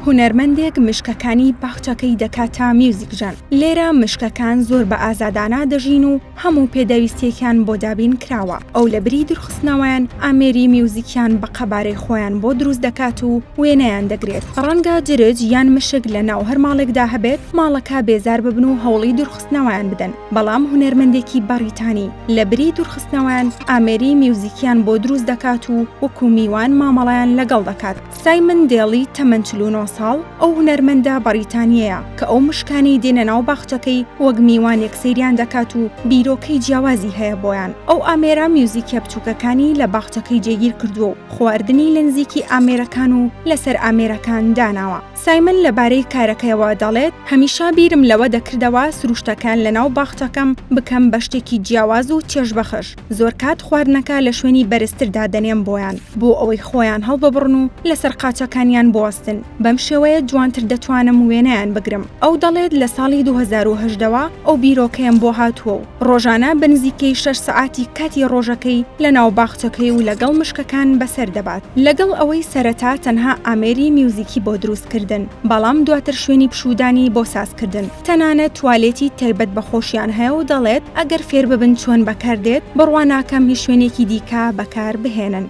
هونەرمەندێک مشکەکانی باخچەکەی دەکاتە میوزیکژان. لێرە مشکەکان زۆر بە ئازادانە دەژین و هەموو پێدەویستیەکان بۆ دابین کراوە. ئەو لە بری درخستنەوەیان ئامێری میوزیکیان بە قەبارەی خۆیان بۆ دروست دەکات و وێنەیان دەگرێت. ڕەنگە جرج یان مشک لە ناو هەر ماڵێکدا هەبێت، ماڵەکە بێزار ببن و هەوڵی درخستنەوەیان بدەن. بەڵام هونەرمەندێکی بەریتانی لە بری درخستنەوەیان ئامێری میوزیکیان بۆ دروست دەکات و وەکو میوان مامەڵەیان لەگەڵ دەکات. سایمن دێڵی تەمەن 49 ساڵ ئەو هونەرمەندە بەریتانیەیە کە ئەو مشکانی دێنە ناو باخچەکەی وەک میوانێک سەیریان دەکات و بیرۆکەی جیاوازی هەیە بۆیان. ئەو ئامێرە میوزیکە بچووکەکانی لە باخچەکەی جێگیر کردووە و خواردنی لە نزیکی ئامێرەکان و لەسەر ئامێرەکان داناوە. سایمن لەبارەی کارەکەیەوە دەڵێت هەمیشە بیرم لەوە دەکردەوە سروشتەکان لە ناو باخچەکەم بکەم بە شتێکی جیاواز و چێژبەخش. زۆر کات خواردنەکە لە شوێنی بەرزتردا دەنێم بۆیان بۆ ئەوەی خۆیان هەڵببڕن و لەسەر قاچەکانیان بوەستن. بەم شێوەیە جوانتر دەتوانم وێنەیان بگرم. ئەو دەڵێت لە ساڵی 2008ەوە ئەو بیرۆکەیەم بۆ هاتووە و ڕۆژانە بنزیکەی 6 سەعاتی کاتی ڕۆژەکەی لە ناو باخچەکەی و لەگەڵ مشکەکان بەسەر دەبات. لەگەڵ ئەوەی سەرەتا تەنها ئامێری میوزیکی بۆ دروستکردن، بەڵام دواتر شوێنی پشودانی بۆ سازکردن. تەنانەت توالێتی تایبەت بە خۆشیان هەیە و دەڵێت ئەگەر فێر ببن چۆن بەکاردێت، بڕواناکەم هیچ شوێنێکی دیکە بەکار بهێنن.